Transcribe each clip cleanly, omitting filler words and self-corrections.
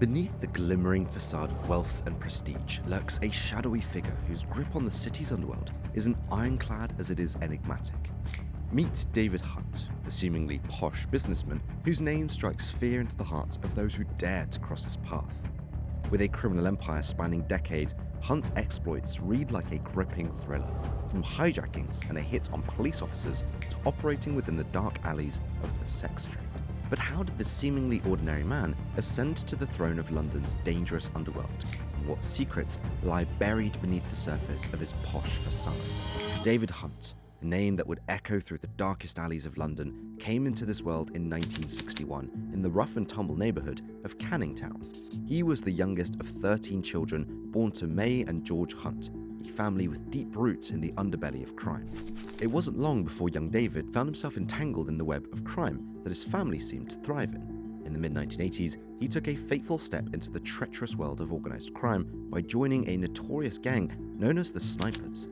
Beneath the glimmering facade of wealth and prestige lurks a shadowy figure whose grip on the city's underworld is as ironclad as it is enigmatic. Meet David Hunt, the seemingly posh businessman whose name strikes fear into the hearts of those who dare to cross his path. With a criminal empire spanning decades, Hunt's exploits read like a gripping thriller, from hijackings and a hit on police officers to operating within the dark alleys of the sex trade. But how did this seemingly ordinary man ascend to the throne of London's dangerous underworld? And what secrets lie buried beneath the surface of his posh facade? David Hunt, a name that would echo through the darkest alleys of London, came into this world in 1961 in the rough and tumble neighbourhood of Canning Town. He was the youngest of 13 children born to May and George Hunt, a family with deep roots in the underbelly of crime. It wasn't long before young David found himself entangled in the web of crime that his family seemed to thrive in. In the mid-1980s, he took a fateful step into the treacherous world of organised crime by joining a notorious gang known as the Snipers.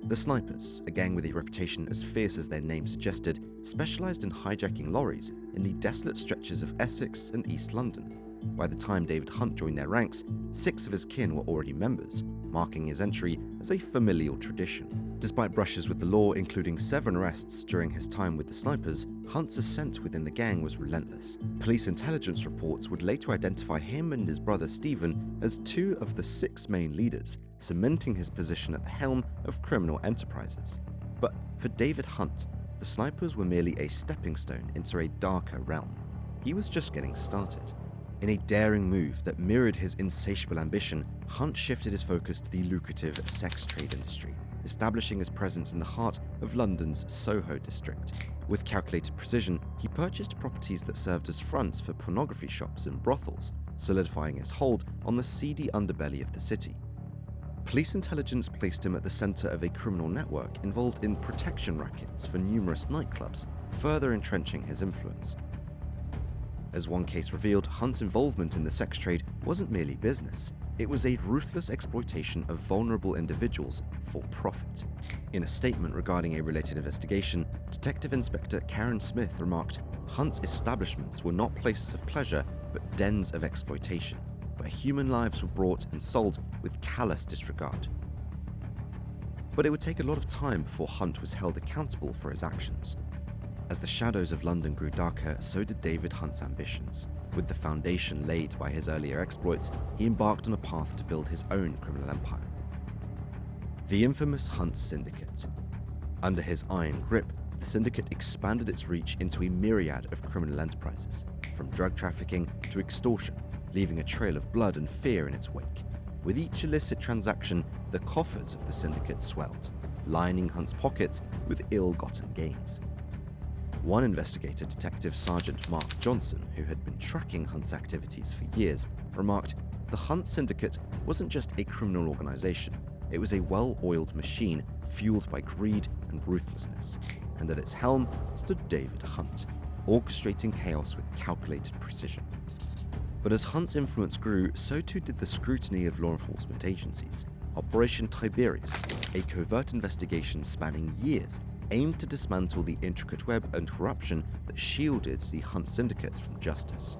The Snipers, a gang with a reputation as fierce as their name suggested, specialised in hijacking lorries in the desolate stretches of Essex and East London. By the time David Hunt joined their ranks, 6 of his kin were already members, marking his entry as a familial tradition. Despite brushes with the law, including 7 arrests during his time with the Snipers, Hunt's ascent within the gang was relentless. Police intelligence reports would later identify him and his brother Stephen as 2 of the 6 main leaders, cementing his position at the helm of criminal enterprises. But for David Hunt, the Snipers were merely a stepping stone into a darker realm. He was just getting started. In a daring move that mirrored his insatiable ambition, Hunt shifted his focus to the lucrative sex trade industry, establishing his presence in the heart of London's Soho district. With calculated precision, he purchased properties that served as fronts for pornography shops and brothels, solidifying his hold on the seedy underbelly of the city. Police intelligence placed him at the centre of a criminal network involved in protection rackets for numerous nightclubs, further entrenching his influence. As one case revealed, Hunt's involvement in the sex trade wasn't merely business. It was a ruthless exploitation of vulnerable individuals for profit. In a statement regarding a related investigation, Detective Inspector Karen Smith remarked, "Hunt's establishments were not places of pleasure, but dens of exploitation, where human lives were bought and sold with callous disregard." But it would take a lot of time before Hunt was held accountable for his actions. As the shadows of London grew darker, so did David Hunt's ambitions. With the foundation laid by his earlier exploits, he embarked on a path to build his own criminal empire. The infamous Hunt Syndicate. Under his iron grip, the syndicate expanded its reach into a myriad of criminal enterprises, from drug trafficking to extortion, leaving a trail of blood and fear in its wake. With each illicit transaction, the coffers of the syndicate swelled, lining Hunt's pockets with ill-gotten gains. One investigator, Detective Sergeant Mark Johnson, who had been tracking Hunt's activities for years, remarked, "The Hunt Syndicate wasn't just a criminal organization, it was a well-oiled machine fueled by greed and ruthlessness, and at its helm stood David Hunt, orchestrating chaos with calculated precision." But as Hunt's influence grew, so too did the scrutiny of law enforcement agencies. Operation Tiberius, a covert investigation spanning years, aimed to dismantle the intricate web and corruption that shielded the Hunt Syndicate from justice.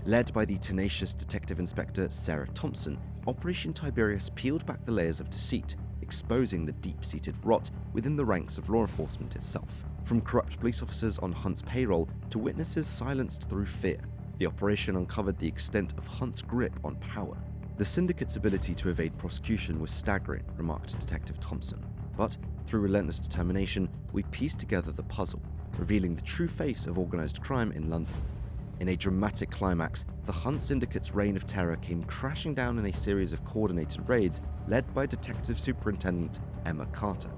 Led by the tenacious Detective Inspector Sarah Thompson, Operation Tiberius peeled back the layers of deceit, exposing the deep-seated rot within the ranks of law enforcement itself. From corrupt police officers on Hunt's payroll to witnesses silenced through fear, the operation uncovered the extent of Hunt's grip on power. "The Syndicate's ability to evade prosecution was staggering," remarked Detective Thompson. "But through relentless determination, we pieced together the puzzle, revealing the true face of organised crime in London." In a dramatic climax, the Hunt Syndicate's reign of terror came crashing down in a series of coordinated raids led by Detective Superintendent Emma Carter.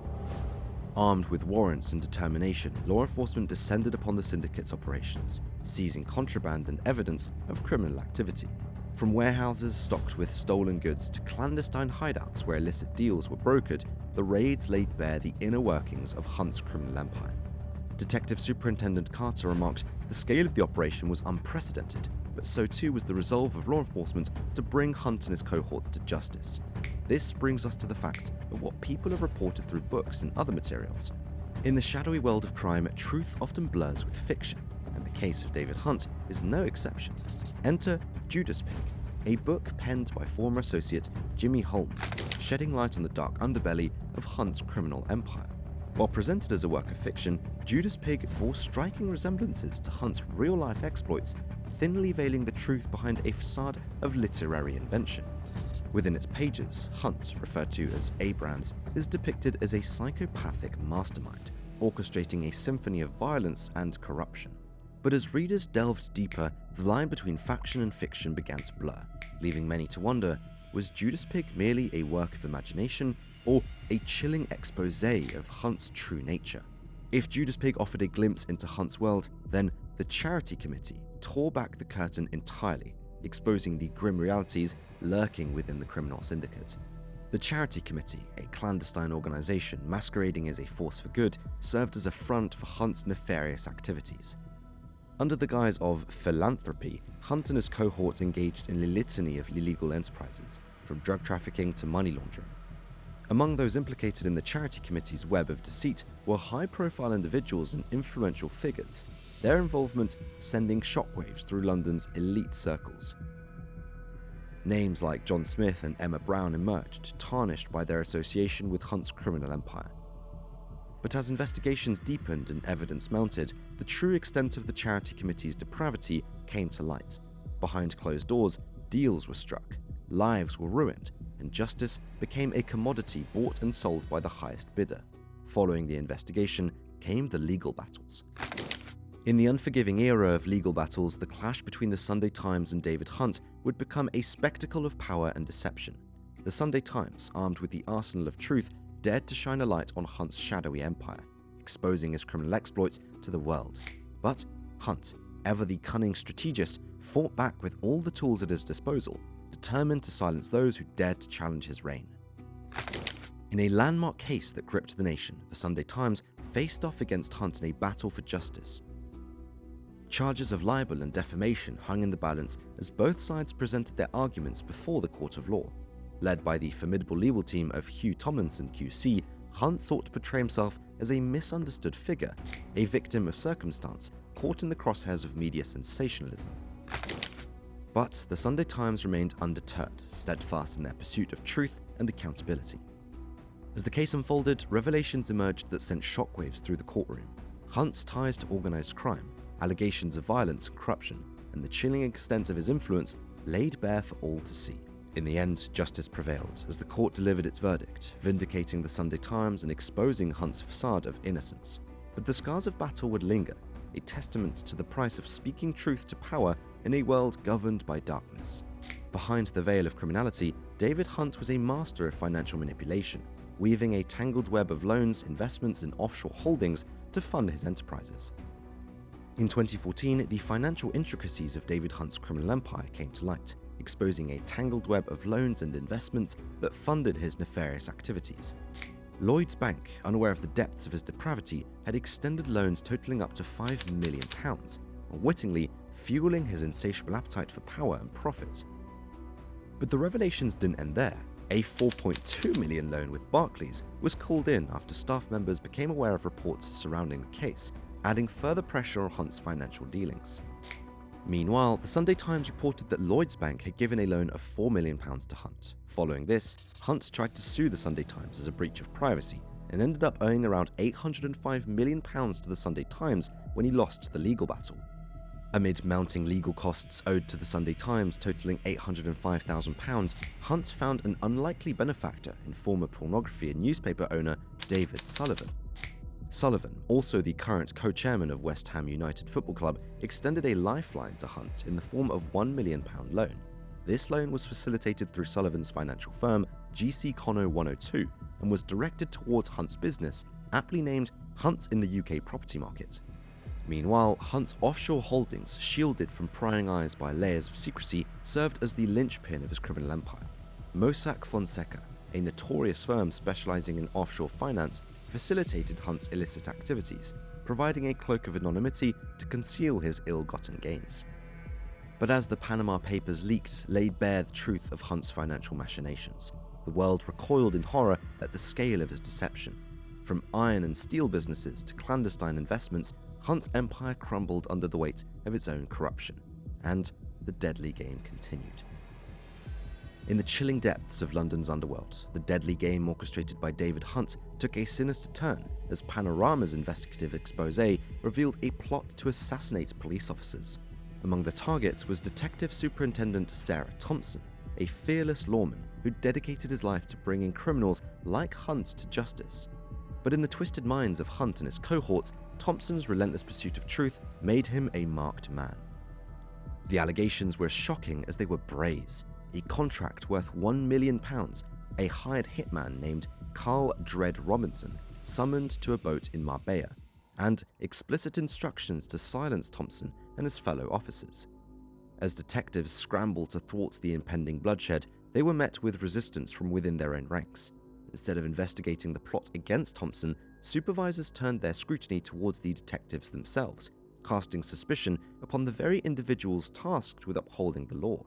Armed with warrants and determination, law enforcement descended upon the Syndicate's operations, seizing contraband and evidence of criminal activity. From warehouses stocked with stolen goods to clandestine hideouts where illicit deals were brokered, the raids laid bare the inner workings of Hunt's criminal empire. Detective Superintendent Carter remarked, "The scale of the operation was unprecedented, but so too was the resolve of law enforcement to bring Hunt and his cohorts to justice." This brings us to the fact of what people have reported through books and other materials. In the shadowy world of crime, truth often blurs with fiction. and the case of David Hunt is no exception. Enter Judas Pig, a book penned by former associate Jimmy Holmes, shedding light on the dark underbelly of Hunt's criminal empire. While presented as a work of fiction, Judas Pig bore striking resemblances to Hunt's real-life exploits, thinly veiling the truth behind a facade of literary invention. Within its pages, Hunt, referred to as Abrams, is depicted as a psychopathic mastermind, orchestrating a symphony of violence and corruption. But as readers delved deeper, the line between faction and fiction began to blur, leaving many to wonder, was Judas Pig merely a work of imagination or a chilling exposé of Hunt's true nature? If Judas Pig offered a glimpse into Hunt's world, then the Charity Committee tore back the curtain entirely, exposing the grim realities lurking within the criminal syndicate. The Charity Committee, a clandestine organization masquerading as a force for good, served as a front for Hunt's nefarious activities. Under the guise of philanthropy, Hunt and his cohorts engaged in a litany of illegal enterprises, from drug trafficking to money laundering. Among those implicated in the Charity Committee's web of deceit were high-profile individuals and influential figures, their involvement sending shockwaves through London's elite circles. Names like John Smith and Emma Brown emerged, tarnished by their association with Hunt's criminal empire. But as investigations deepened and evidence mounted, the true extent of the Charity Committee's depravity came to light. Behind closed doors, deals were struck, lives were ruined, and justice became a commodity bought and sold by the highest bidder. Following the investigation came the legal battles. In the unforgiving era of legal battles, the clash between the Sunday Times and David Hunt would become a spectacle of power and deception. The Sunday Times, armed with the arsenal of truth, dared to shine a light on Hunt's shadowy empire, exposing his criminal exploits to the world. But Hunt, ever the cunning strategist, fought back with all the tools at his disposal, determined to silence those who dared to challenge his reign. In a landmark case that gripped the nation, the Sunday Times faced off against Hunt in a battle for justice. Charges of libel and defamation hung in the balance as both sides presented their arguments before the court of law. Led by the formidable legal team of Hugh Tomlinson QC, Hunt sought to portray himself as a misunderstood figure, a victim of circumstance caught in the crosshairs of media sensationalism. But the Sunday Times remained undeterred, steadfast in their pursuit of truth and accountability. As the case unfolded, revelations emerged that sent shockwaves through the courtroom. Hunt's ties to organized crime, allegations of violence and corruption, and the chilling extent of his influence laid bare for all to see. In the end, justice prevailed as the court delivered its verdict, vindicating the Sunday Times and exposing Hunt's facade of innocence. But the scars of battle would linger, a testament to the price of speaking truth to power in a world governed by darkness. Behind the veil of criminality, David Hunt was a master of financial manipulation, weaving a tangled web of loans, investments, and offshore holdings to fund his enterprises. In 2014, the financial intricacies of David Hunt's criminal empire came to light, exposing a tangled web of loans and investments that funded his nefarious activities. Lloyds Bank, unaware of the depths of his depravity, had extended loans totaling up to £5 million, unwittingly fueling his insatiable appetite for power and profit. But the revelations didn't end there. A £4.2 million loan with Barclays was called in after staff members became aware of reports surrounding the case, adding further pressure on Hunt's financial dealings. Meanwhile, the Sunday Times reported that Lloyds Bank had given a loan of £4 million to Hunt. Following this, Hunt tried to sue the Sunday Times as a breach of privacy and ended up owing around £805 million to the Sunday Times when he lost the legal battle. Amid mounting legal costs owed to the Sunday Times totaling £805,000, Hunt found an unlikely benefactor in former pornography and newspaper owner David Sullivan. Sullivan, also the current co-chairman of West Ham United Football Club, extended a lifeline to Hunt in the form of £1 million loan. This loan was facilitated through Sullivan's financial firm, GC Conno 102, and was directed towards Hunt's business, aptly named Hunt in the UK property market. Meanwhile, Hunt's offshore holdings, shielded from prying eyes by layers of secrecy, served as the linchpin of his criminal empire. Mossack Fonseca, a notorious firm specializing in offshore finance, facilitated Hunt's illicit activities, providing a cloak of anonymity to conceal his ill-gotten gains. But as the Panama Papers leaked, laid bare the truth of Hunt's financial machinations, the world recoiled in horror at the scale of his deception. From iron and steel businesses to clandestine investments, Hunt's empire crumbled under the weight of its own corruption, and the deadly game continued. In the chilling depths of London's underworld, the deadly game orchestrated by David Hunt took a sinister turn as Panorama's investigative expose revealed a plot to assassinate police officers. Among the targets was Detective Superintendent Sarah Thompson, a fearless lawman who dedicated his life to bringing criminals like Hunt to justice. But in the twisted minds of Hunt and his cohorts, Thompson's relentless pursuit of truth made him a marked man. The allegations were as shocking as they were brazen. A contract worth £1 million, a hired hitman named Carl Dredd Robinson summoned to a boat in Marbella, and explicit instructions to silence Thompson and his fellow officers. As detectives scrambled to thwart the impending bloodshed, they were met with resistance from within their own ranks. Instead of investigating the plot against Thompson, supervisors turned their scrutiny towards the detectives themselves, casting suspicion upon the very individuals tasked with upholding the law.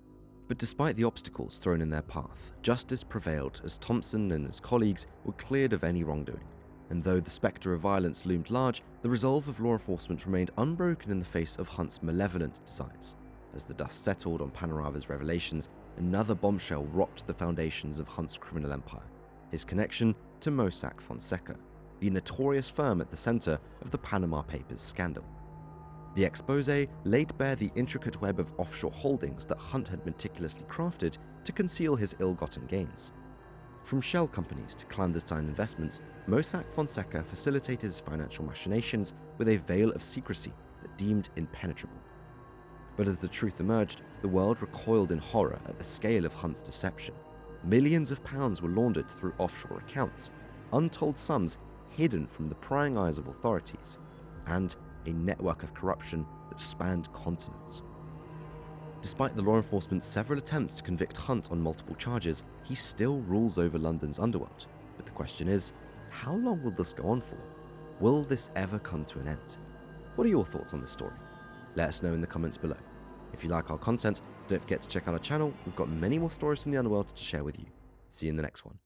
But despite the obstacles thrown in their path, justice prevailed as Thompson and his colleagues were cleared of any wrongdoing. And though the spectre of violence loomed large, the resolve of law enforcement remained unbroken in the face of Hunt's malevolent designs. As the dust settled on Panorama's revelations, another bombshell rocked the foundations of Hunt's criminal empire: his connection to Mossack Fonseca, the notorious firm at the center of the Panama Papers scandal. The expose laid bare the intricate web of offshore holdings that Hunt had meticulously crafted to conceal his ill-gotten gains. From shell companies to clandestine investments, Mossack Fonseca facilitated his financial machinations with a veil of secrecy that deemed impenetrable. But as the truth emerged, the world recoiled in horror at the scale of Hunt's deception. Millions of pounds were laundered through offshore accounts, untold sums hidden from the prying eyes of authorities, and a network of corruption that spanned continents. Despite the law enforcement's several attempts to convict Hunt on multiple charges, he still rules over London's underworld. But the question is, how long will this go on for? Will this ever come to an end? What are your thoughts on this story? Let us know in the comments below. If you like our content, don't forget to check out our channel. We've got many more stories from the underworld to share with you. See you in the next one.